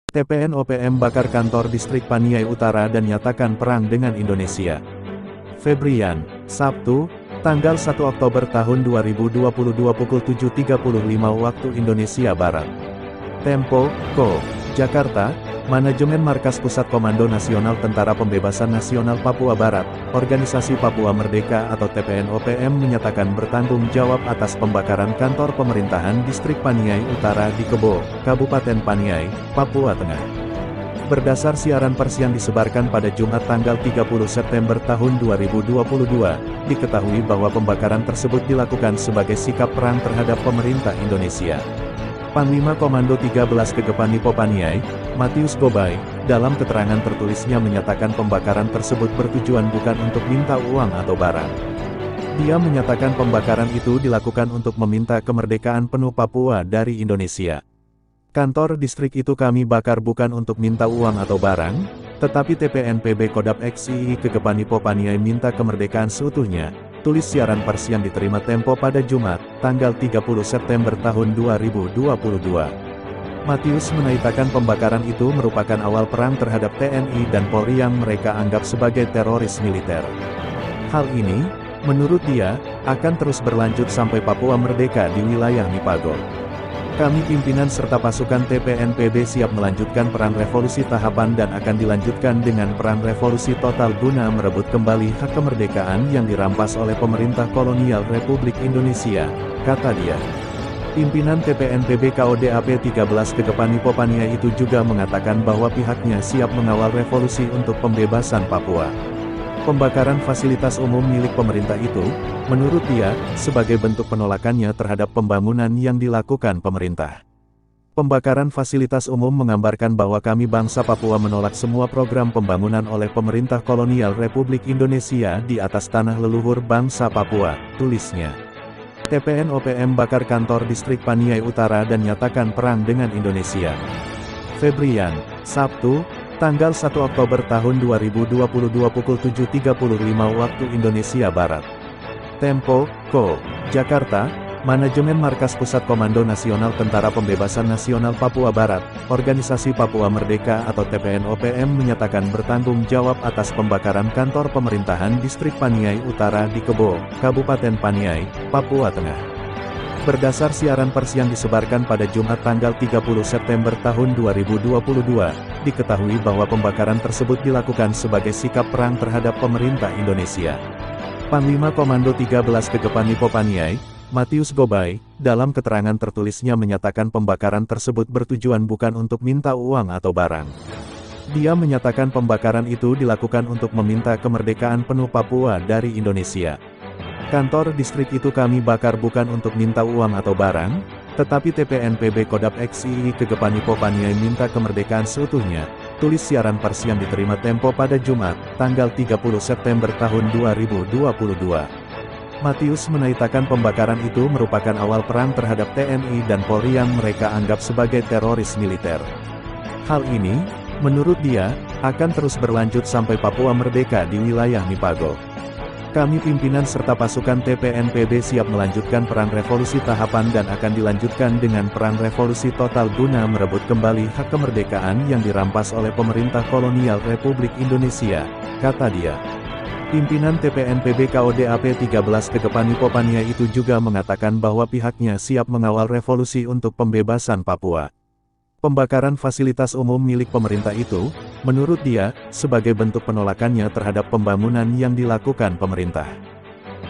TPN-OPM bakar kantor distrik Paniai Utara dan nyatakan perang dengan Indonesia. Febrian, Sabtu, tanggal 1 Oktober tahun 2022 pukul 7.35 waktu Indonesia Barat. Tempo, Co. Jakarta, Manajemen Markas Pusat Komando Nasional Tentara Pembebasan Nasional Papua Barat, Organisasi Papua Merdeka atau TPN-OPM menyatakan bertanggung jawab atas pembakaran kantor pemerintahan distrik Paniai Utara di Kebo, Kabupaten Paniai, Papua Tengah. Berdasar siaran pers yang disebarkan pada Jumat tanggal 30 September tahun 2022, diketahui bahwa pembakaran tersebut dilakukan sebagai sikap perang terhadap pemerintah Indonesia. Panglima Komando 13 Gegepanipo Paniai, Matius Gobay, dalam keterangan tertulisnya menyatakan pembakaran tersebut bertujuan bukan untuk minta uang atau barang. Dia menyatakan pembakaran itu dilakukan untuk meminta kemerdekaan penuh Papua dari Indonesia. Kantor distrik itu kami bakar bukan untuk minta uang atau barang, tetapi TPN-PB Kodap XII Gegepanipo Paniai minta kemerdekaan seutuhnya, tulis siaran pers yang diterima Tempo pada Jumat, tanggal 30 September tahun 2022. Matius menaikkan pembakaran itu merupakan awal perang terhadap TNI dan Polri yang mereka anggap sebagai teroris militer. Hal ini, menurut dia, akan terus berlanjut sampai Papua merdeka di wilayah Nipago. Kami pimpinan serta pasukan TPN-PB siap melanjutkan perang revolusi tahapan dan akan dilanjutkan dengan perang revolusi total guna merebut kembali hak kemerdekaan yang dirampas oleh pemerintah kolonial Republik Indonesia, kata dia. Pimpinan TPN-PB KODAP 13 Gegepanipo Paniai itu juga mengatakan bahwa pihaknya siap mengawal revolusi untuk pembebasan Papua. Pembakaran fasilitas umum milik pemerintah itu, menurut dia, sebagai bentuk penolakannya terhadap pembangunan yang dilakukan pemerintah. Pembakaran fasilitas umum menggambarkan bahwa kami bangsa Papua menolak semua program pembangunan oleh pemerintah kolonial Republik Indonesia di atas tanah leluhur bangsa Papua, tulisnya. TPN-OPM bakar kantor distrik Paniai Utara dan nyatakan perang dengan Indonesia. Febrian, Sabtu, tanggal 1 Oktober tahun 2022 pukul 7.35 waktu Indonesia Barat. Tempo, Co. Jakarta, Manajemen Markas Pusat Komando Nasional Tentara Pembebasan Nasional Papua Barat, Organisasi Papua Merdeka atau TPN-OPM menyatakan bertanggung jawab atas pembakaran kantor pemerintahan distrik Paniai Utara di Kebo, Kabupaten Paniai, Papua Tengah. Berdasar siaran pers yang disebarkan pada Jumat tanggal 30 September tahun 2022, diketahui bahwa pembakaran tersebut dilakukan sebagai sikap perang terhadap pemerintah Indonesia. Panglima Komando 13 Gegepanipo Paniai, Matius Gobay, dalam keterangan tertulisnya menyatakan pembakaran tersebut bertujuan bukan untuk minta uang atau barang. Dia menyatakan pembakaran itu dilakukan untuk meminta kemerdekaan penuh Papua dari Indonesia. Kantor distrik itu kami bakar bukan untuk minta uang atau barang, tetapi TPN-PB Kodap XII Gegepanipo Paniai minta kemerdekaan seutuhnya, tulis siaran pers yang diterima Tempo pada Jumat, tanggal 30 September tahun 2022. Matius menaikkan pembakaran itu merupakan awal perang terhadap TNI dan Polri yang mereka anggap sebagai teroris militer. Hal ini, menurut dia, akan terus berlanjut sampai Papua merdeka di wilayah Nipago. Kami pimpinan serta pasukan TPN-PB siap melanjutkan perang revolusi tahapan dan akan dilanjutkan dengan perang revolusi total guna merebut kembali hak kemerdekaan yang dirampas oleh pemerintah kolonial Republik Indonesia, kata dia. Pimpinan TPN-PB KODAP 13 Gegepanipo Paniai itu juga mengatakan bahwa pihaknya siap mengawal revolusi untuk pembebasan Papua. Pembakaran fasilitas umum milik pemerintah itu, menurut dia, sebagai bentuk penolakannya terhadap pembangunan yang dilakukan pemerintah.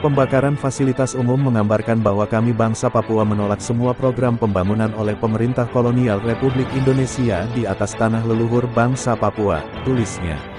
Pembakaran fasilitas umum menggambarkan bahwa kami bangsa Papua menolak semua program pembangunan oleh pemerintah kolonial Republik Indonesia di atas tanah leluhur bangsa Papua, tulisnya.